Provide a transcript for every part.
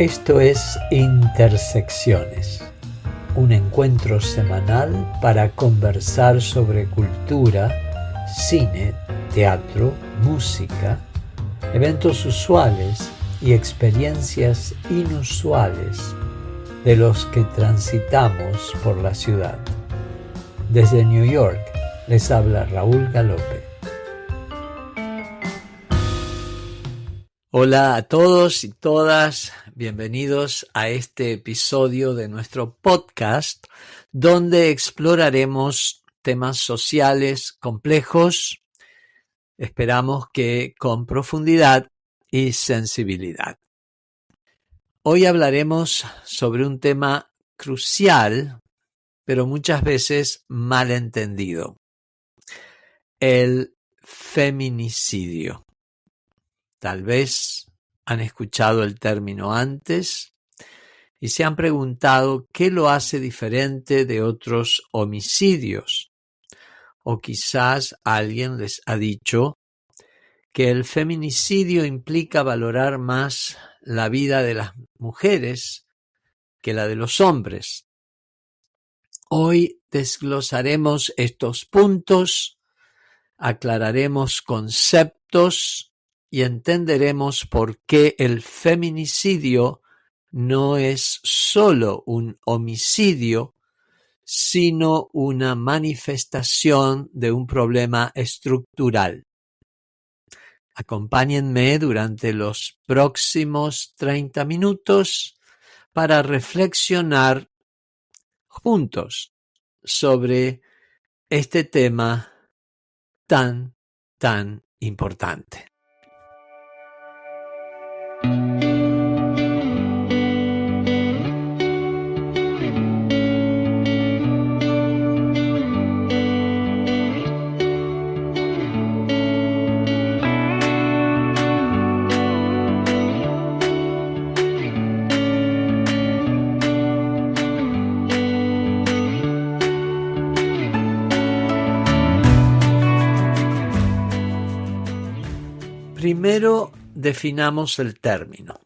Esto es Intersecciones, un encuentro semanal para conversar sobre cultura, cine, teatro, música, eventos usuales y experiencias inusuales de los que transitamos por la ciudad. Desde New York les habla Raúl Galope. Hola a todos y todas, bienvenidos a este episodio de nuestro podcast donde exploraremos temas sociales complejos, esperamos que con profundidad y sensibilidad. Hoy hablaremos sobre un tema crucial, pero muchas veces malentendido: el feminicidio. Tal vez han escuchado el término antes y se han preguntado qué lo hace diferente de otros homicidios. O quizás alguien les ha dicho que el feminicidio implica valorar más la vida de las mujeres que la de los hombres. Hoy desglosaremos estos puntos, aclararemos conceptos y entenderemos por qué el feminicidio no es solo un homicidio, sino una manifestación de un problema estructural. Acompáñenme durante los próximos 30 minutos para reflexionar juntos sobre este tema tan importante. Primero definamos el término.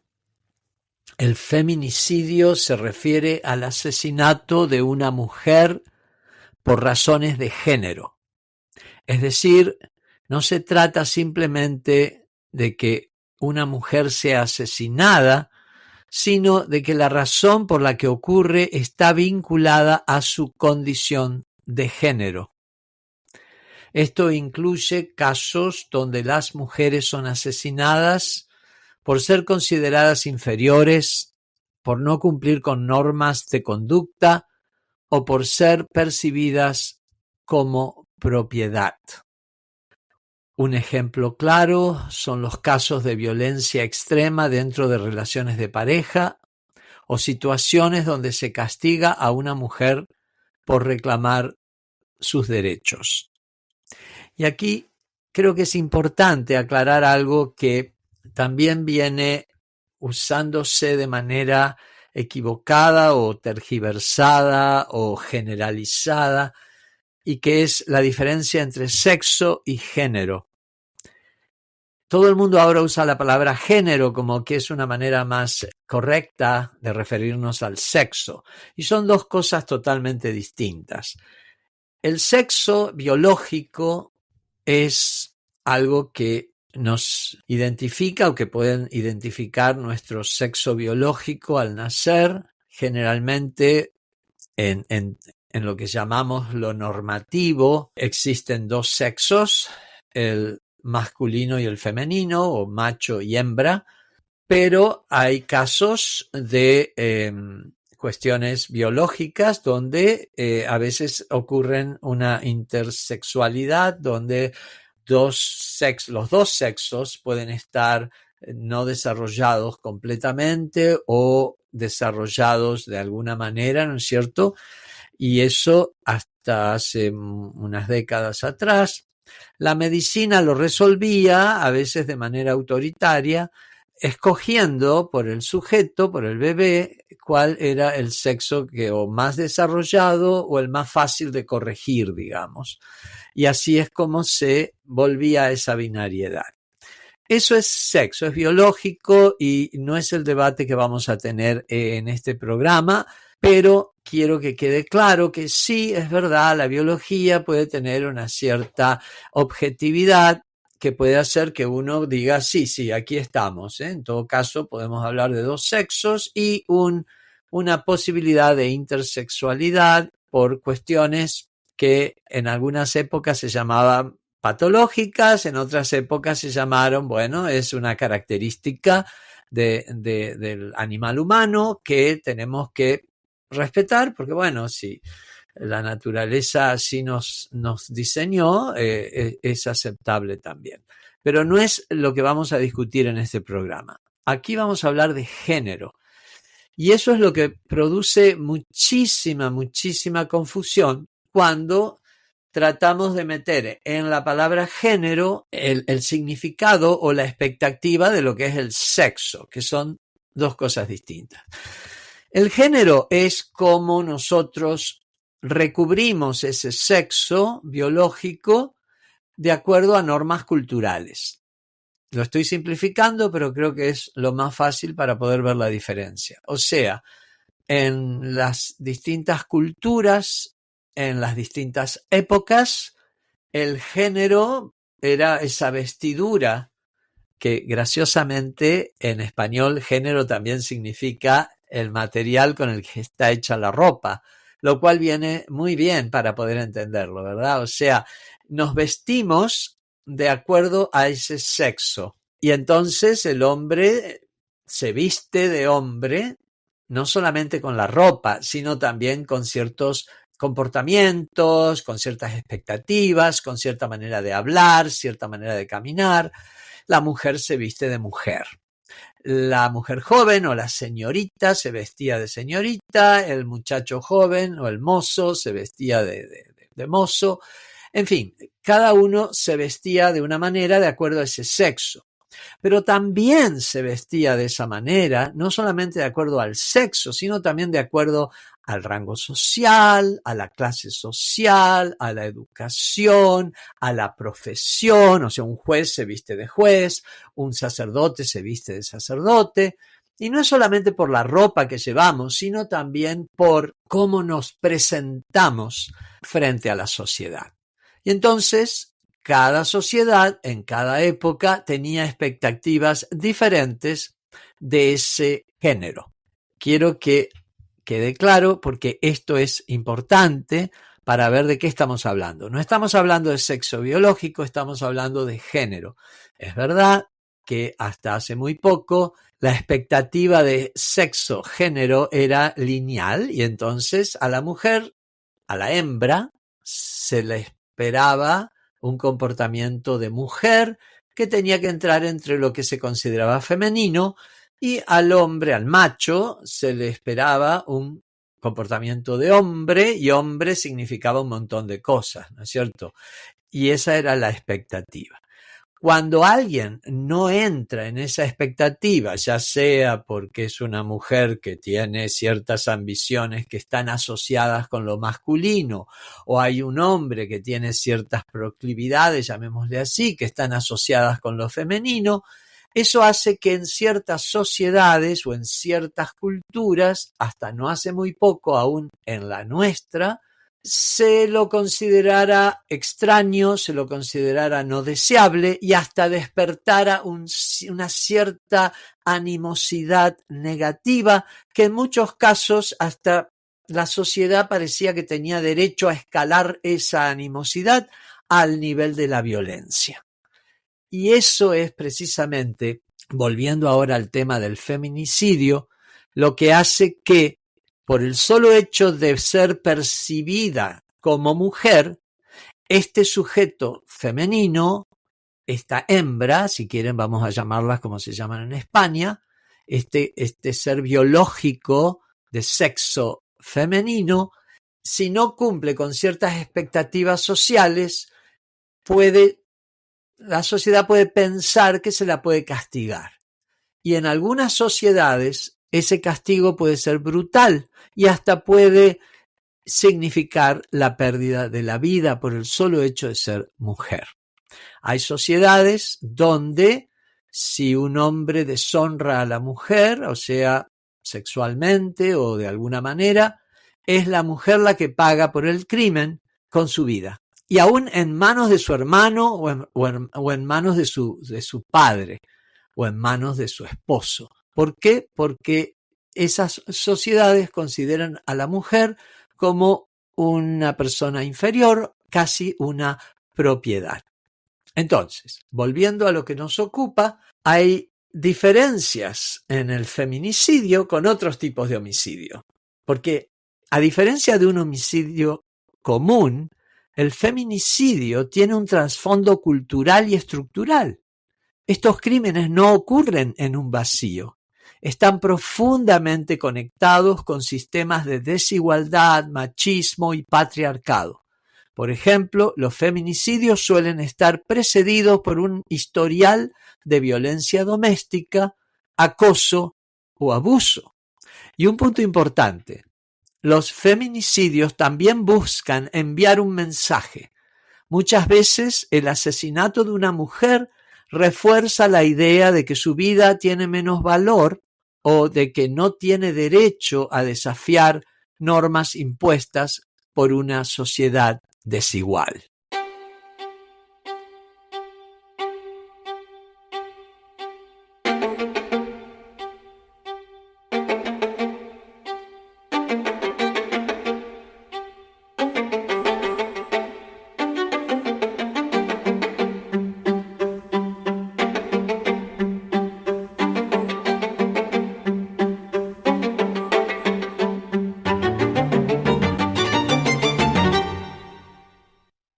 El feminicidio se refiere al asesinato de una mujer por razones de género. Es decir, no se trata simplemente de que una mujer sea asesinada, sino de que la razón por la que ocurre está vinculada a su condición de género. Esto incluye casos donde las mujeres son asesinadas por ser consideradas inferiores, por no cumplir con normas de conducta o por ser percibidas como propiedad. Un ejemplo claro son los casos de violencia extrema dentro de relaciones de pareja o situaciones donde se castiga a una mujer por reclamar sus derechos. Y aquí creo que es importante aclarar algo que también viene usándose de manera equivocada o tergiversada o generalizada, y que es la diferencia entre sexo y género. Todo el mundo ahora usa la palabra género como que es una manera más correcta de referirnos al sexo, y son dos cosas totalmente distintas. El sexo biológico es algo que nos identifica o que pueden identificar nuestro sexo biológico al nacer. Generalmente en lo que llamamos lo normativo existen dos sexos, el masculino y el femenino, o macho y hembra, pero hay casos de cuestiones biológicas donde a veces ocurren una intersexualidad donde los dos sexos pueden estar no desarrollados completamente o desarrollados de alguna manera, ¿no es cierto? Y eso hasta hace unas décadas atrás la medicina lo resolvía, a veces de manera autoritaria, escogiendo por el sujeto, por el bebé, cuál era el sexo que o más desarrollado o el más fácil de corregir, digamos. Y así es como se volvía a esa binariedad. Eso es sexo, es biológico y no es el debate que vamos a tener en este programa, pero quiero que quede claro que sí, es verdad, la biología puede tener una cierta objetividad que puede hacer que uno diga, sí, aquí estamos, ¿eh? En todo caso, podemos hablar de dos sexos y una posibilidad de intersexualidad por cuestiones que en algunas épocas se llamaban patológicas, en otras épocas se llamaron, bueno, es una característica del animal humano que tenemos que respetar, porque bueno, si la naturaleza así nos diseñó, es aceptable también. Pero no es lo que vamos a discutir en este programa. Aquí vamos a hablar de género. Y eso es lo que produce muchísima confusión cuando tratamos de meter en la palabra género el significado o la expectativa de lo que es el sexo, que son dos cosas distintas. El género es como nosotros recubrimos ese sexo biológico de acuerdo a normas culturales. Lo estoy simplificando, pero creo que es lo más fácil para poder ver la diferencia. O sea, en las distintas culturas, en las distintas épocas, el género era esa vestidura que graciosamente en español género también significa el material con el que está hecha la ropa, lo cual viene muy bien para poder entenderlo, ¿verdad? O sea, nos vestimos de acuerdo a ese sexo y entonces el hombre se viste de hombre no solamente con la ropa, sino también con ciertos comportamientos, con ciertas expectativas, con cierta manera de hablar, cierta manera de caminar. La mujer se viste de mujer. La mujer joven o la señorita se vestía de señorita, el muchacho joven o el mozo se vestía de mozo. En fin, cada uno se vestía de una manera de acuerdo a ese sexo. Pero también se vestía de esa manera, no solamente de acuerdo al sexo, sino también de acuerdo al rango social, a la clase social, a la educación, a la profesión. O sea, un juez se viste de juez, un sacerdote se viste de sacerdote. Y no es solamente por la ropa que llevamos, sino también por cómo nos presentamos frente a la sociedad. Y entonces, cada sociedad en cada época tenía expectativas diferentes de ese género. Quiero que quede claro porque esto es importante para ver de qué estamos hablando. No estamos hablando de sexo biológico, estamos hablando de género. Es verdad que hasta hace muy poco la expectativa de sexo género era lineal y entonces a la mujer, a la hembra, se le esperaba un comportamiento de mujer que tenía que entrar entre lo que se consideraba femenino y al hombre, al macho, se le esperaba un comportamiento de hombre y hombre significaba un montón de cosas, ¿no es cierto? Y esa era la expectativa. Cuando alguien no entra en esa expectativa, ya sea porque es una mujer que tiene ciertas ambiciones que están asociadas con lo masculino, o hay un hombre que tiene ciertas proclividades, llamémosle así, que están asociadas con lo femenino, eso hace que en ciertas sociedades o en ciertas culturas, hasta no hace muy poco, aún en la nuestra, se lo considerara extraño, se lo considerara no deseable y hasta despertara una cierta animosidad negativa que en muchos casos hasta la sociedad parecía que tenía derecho a escalar esa animosidad al nivel de la violencia. Y eso es precisamente, volviendo ahora al tema del feminicidio, lo que hace que por el solo hecho de ser percibida como mujer, este sujeto femenino, esta hembra, si quieren vamos a llamarlas como se llaman en España, este ser biológico de sexo femenino, si no cumple con ciertas expectativas sociales, la sociedad puede pensar que se la puede castigar. Y en algunas sociedades ese castigo puede ser brutal y hasta puede significar la pérdida de la vida por el solo hecho de ser mujer. Hay sociedades donde Si un hombre deshonra a la mujer, o sea, sexualmente o de alguna manera, es la mujer la que paga por el crimen con su vida. Y aún en manos de su hermano o en manos de su padre o en manos de su esposo. ¿Por qué? Porque esas sociedades consideran a la mujer como una persona inferior, casi una propiedad. Entonces, volviendo a lo que nos ocupa, hay diferencias en el feminicidio con otros tipos de homicidio. Porque, a diferencia de un homicidio común, el feminicidio tiene un trasfondo cultural y estructural. Estos crímenes no ocurren en un vacío. Están profundamente conectados con sistemas de desigualdad, machismo y patriarcado. Por ejemplo, los feminicidios suelen estar precedidos por un historial de violencia doméstica, acoso o abuso. Y un punto importante, los feminicidios también buscan enviar un mensaje. Muchas veces el asesinato de una mujer refuerza la idea de que su vida tiene menos valor o de que no tiene derecho a desafiar normas impuestas por una sociedad desigual.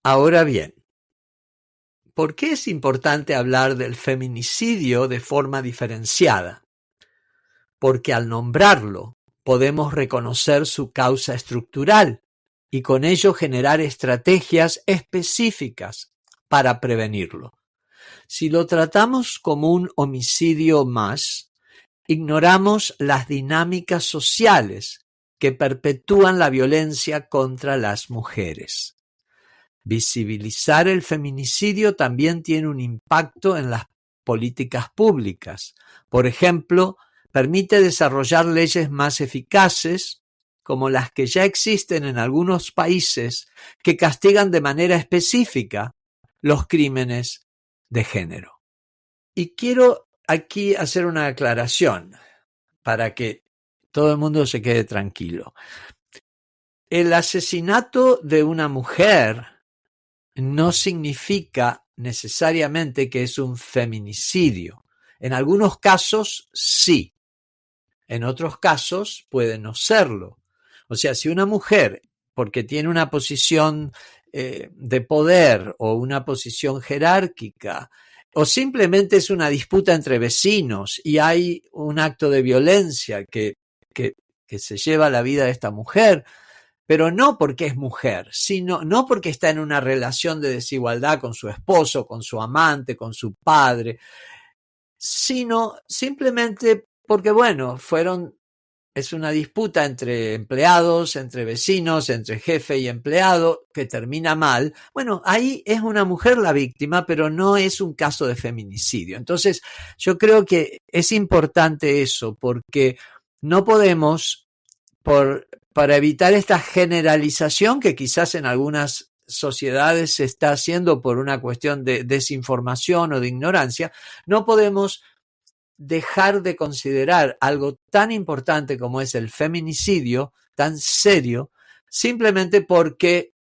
Ahora bien, ¿por qué es importante hablar del feminicidio de forma diferenciada? Porque al nombrarlo podemos reconocer su causa estructural y con ello generar estrategias específicas para prevenirlo. Si lo tratamos como un homicidio más, ignoramos las dinámicas sociales que perpetúan la violencia contra las mujeres. Visibilizar el feminicidio también tiene un impacto en las políticas públicas. Por ejemplo, permite desarrollar leyes más eficaces, como las que ya existen en algunos países que castigan de manera específica los crímenes de género. Y quiero aquí hacer una aclaración para que todo el mundo se quede tranquilo. El asesinato de una mujer no significa necesariamente que es un feminicidio. En algunos casos sí, en otros casos puede no serlo. O sea, si una mujer, porque tiene una posición de poder o una posición jerárquica, o simplemente es una disputa entre vecinos y hay un acto de violencia que se lleva la vida de esta mujer, pero no porque es mujer, sino no porque está en una relación de desigualdad con su esposo, con su amante, con su padre, sino simplemente porque, bueno, es una disputa entre empleados, entre vecinos, entre jefe y empleado que termina mal. Bueno, ahí es una mujer la víctima, pero no es un caso de feminicidio. Entonces, yo creo que es importante eso, porque no podemos, para evitar esta generalización que quizás en algunas sociedades se está haciendo por una cuestión de desinformación o de ignorancia, no podemos dejar de considerar algo tan importante como es el feminicidio, tan serio, simplemente porque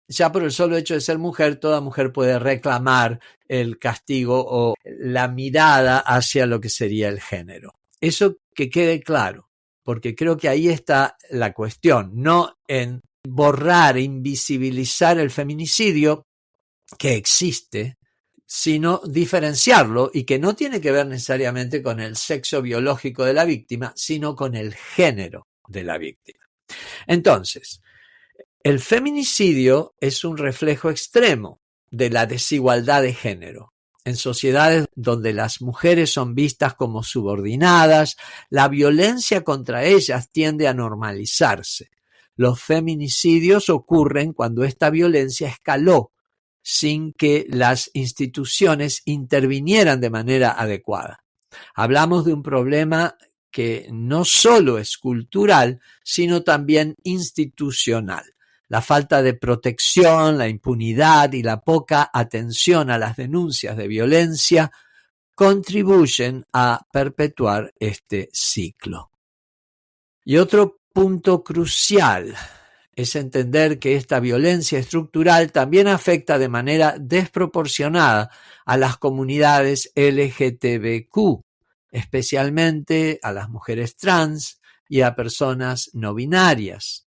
ya por el solo hecho de ser mujer, toda mujer puede reclamar el castigo o la mirada hacia lo que sería el género. Eso que quede claro, porque creo que ahí está la cuestión, no en borrar, invisibilizar el feminicidio que existe, sino diferenciarlo y que no tiene que ver necesariamente con el sexo biológico de la víctima, sino con el género de la víctima. Entonces, el feminicidio es un reflejo extremo de la desigualdad de género. En sociedades donde las mujeres son vistas como subordinadas, la violencia contra ellas tiende a normalizarse. Los feminicidios ocurren cuando esta violencia escaló sin que las instituciones intervinieran de manera adecuada. Hablamos de un problema que no solo es cultural, sino también institucional. La falta de protección, la impunidad y la poca atención a las denuncias de violencia contribuyen a perpetuar este ciclo. Y otro punto crucial es entender que esta violencia estructural también afecta de manera desproporcionada a las comunidades LGTBQ, especialmente a las mujeres trans y a personas no binarias.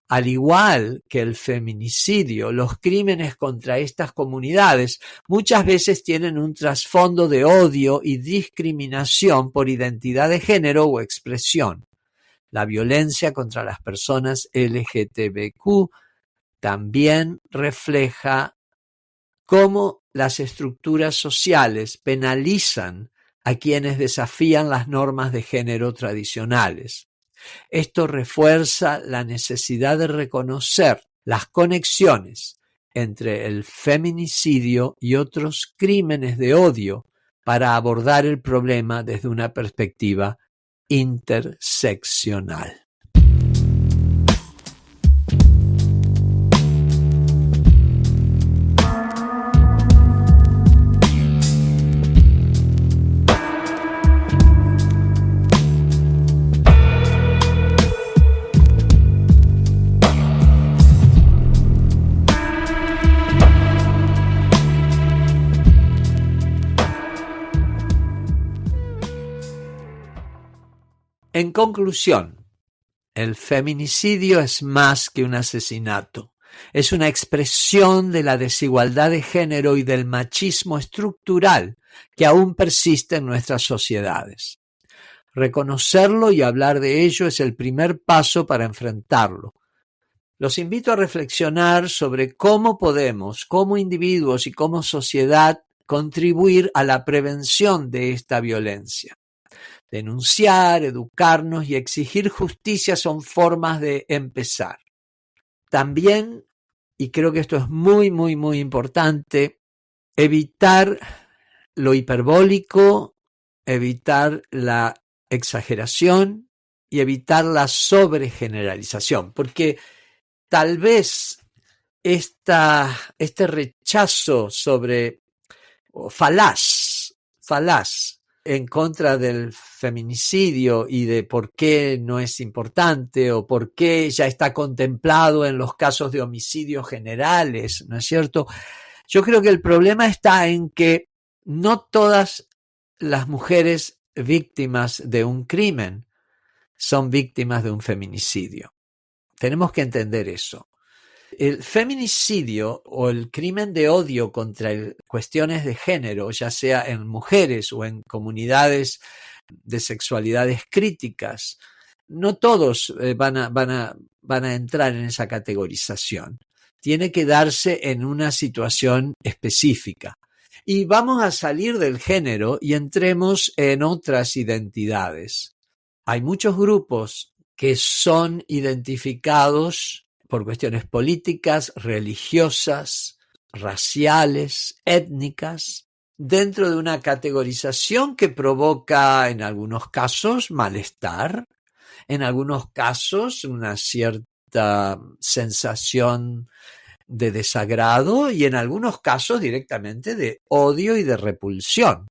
Al igual que el feminicidio, los crímenes contra estas comunidades muchas veces tienen un trasfondo de odio y discriminación por identidad de género o expresión. La violencia contra las personas LGTBQ también refleja cómo las estructuras sociales penalizan a quienes desafían las normas de género tradicionales. Esto refuerza la necesidad de reconocer las conexiones entre el feminicidio y otros crímenes de odio para abordar el problema desde una perspectiva interseccional. En conclusión, el feminicidio es más que un asesinato. Es una expresión de la desigualdad de género y del machismo estructural que aún persiste en nuestras sociedades. Reconocerlo y hablar de ello es el primer paso para enfrentarlo. Los invito a reflexionar sobre cómo podemos, como individuos y como sociedad, contribuir a la prevención de esta violencia. Denunciar, educarnos y exigir justicia son formas de empezar. También, y creo que esto es muy, muy, muy importante, evitar lo hiperbólico, evitar la exageración y evitar la sobregeneralización, porque tal vez este rechazo falaz en contra del feminicidio y de por qué no es importante o por qué ya está contemplado en los casos de homicidios generales, ¿no es cierto? Yo creo que el problema está en que no todas las mujeres víctimas de un crimen son víctimas de un feminicidio. Tenemos que entender eso. El feminicidio o el crimen de odio contra cuestiones de género, ya sea en mujeres o en comunidades de sexualidades críticas, no todos van a entrar en esa categorización. Tiene que darse en una situación específica. Y vamos a salir del género y entremos en otras identidades. Hay muchos grupos que son identificados por cuestiones políticas, religiosas, raciales, étnicas, dentro de una categorización que provoca en algunos casos malestar, en algunos casos una cierta sensación de desagrado y en algunos casos directamente de odio y de repulsión.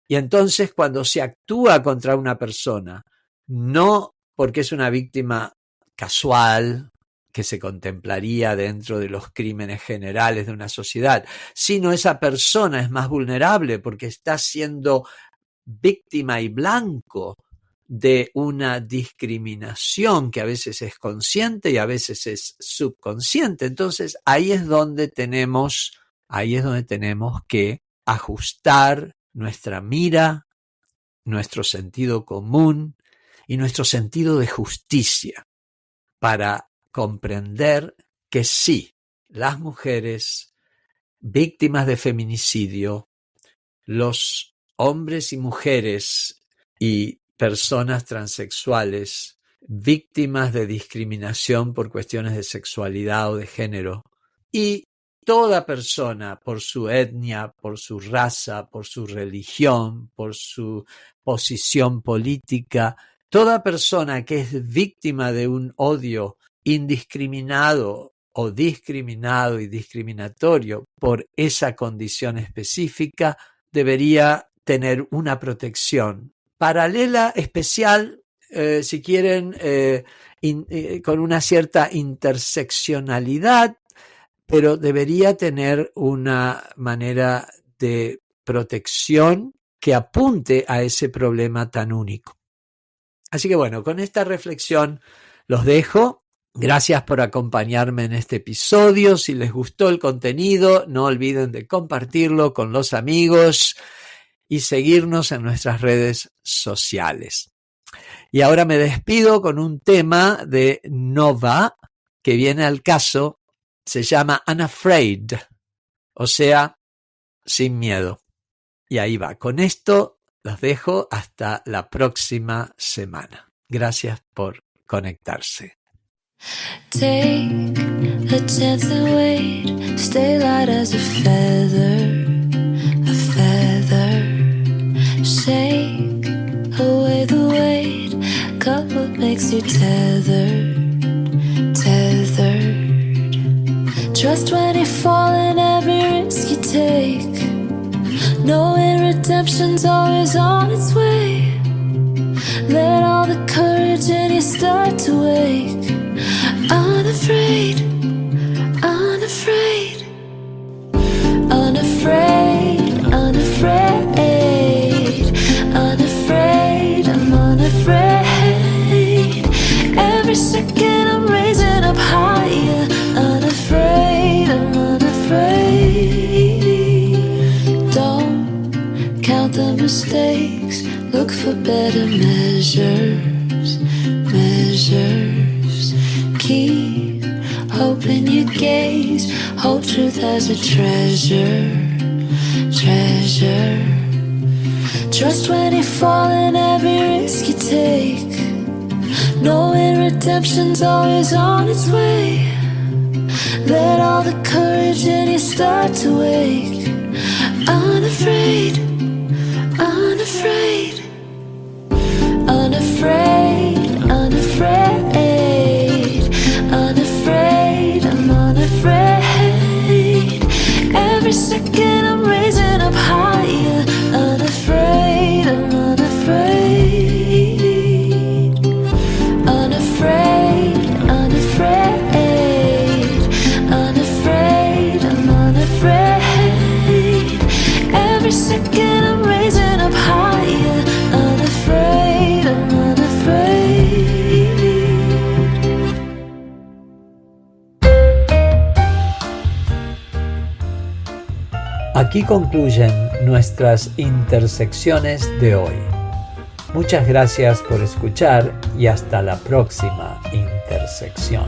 Y entonces cuando se actúa contra una persona, no porque es una víctima casual, que se contemplaría dentro de los crímenes generales de una sociedad, sino esa persona es más vulnerable porque está siendo víctima y blanco de una discriminación que a veces es consciente y a veces es subconsciente. Entonces ahí es donde tenemos que ajustar nuestra mira, nuestro sentido común y nuestro sentido de justicia para comprender que sí, las mujeres víctimas de feminicidio, los hombres y mujeres y personas transexuales víctimas de discriminación por cuestiones de sexualidad o de género y toda persona, por su etnia, por su raza, por su religión, por su posición política, toda persona que es víctima de un odio indiscriminado o discriminado y discriminatorio por esa condición específica, debería tener una protección paralela, especial, si quieren, con una cierta interseccionalidad, pero debería tener una manera de protección que apunte a ese problema tan único. Así que bueno, con esta reflexión los dejo. Gracias por acompañarme en este episodio. Si les gustó el contenido, no olviden de compartirlo con los amigos y seguirnos en nuestras redes sociales. Y ahora me despido con un tema de Nova que viene al caso. Se llama Unafraid, o sea, sin miedo. Y ahí va. Con esto los dejo hasta la próxima semana. Gracias por conectarse. Take a chance and wait. Stay light as a feather, a feather. Shake away the weight. Cut what makes you tethered, tethered. Trust when you fall in every risk you take. Knowing redemption's always on its way. Let all the courage in you start to wake. Unafraid, unafraid, unafraid, unafraid, unafraid, I'm unafraid. Every second I'm raising up higher. Unafraid, I'm unafraid. Don't count the mistakes. Look for better measures, measures. Keep hope in your gaze. Hold truth as a treasure, treasure. Trust when you fall in every risk you take. Knowing redemption's always on its way. Let all the courage in you start to wake. Unafraid, unafraid, unafraid, unafraid, unafraid, I'm unafraid. Every second I'm raising up higher. Unafraid, I'm unafraid. Unafraid, unafraid, unafraid, I'm unafraid. Every second I'm raising up higher. Unafraid, I'm unafraid. Aquí concluyen nuestras intersecciones de hoy. Muchas gracias por escuchar y hasta la próxima intersección.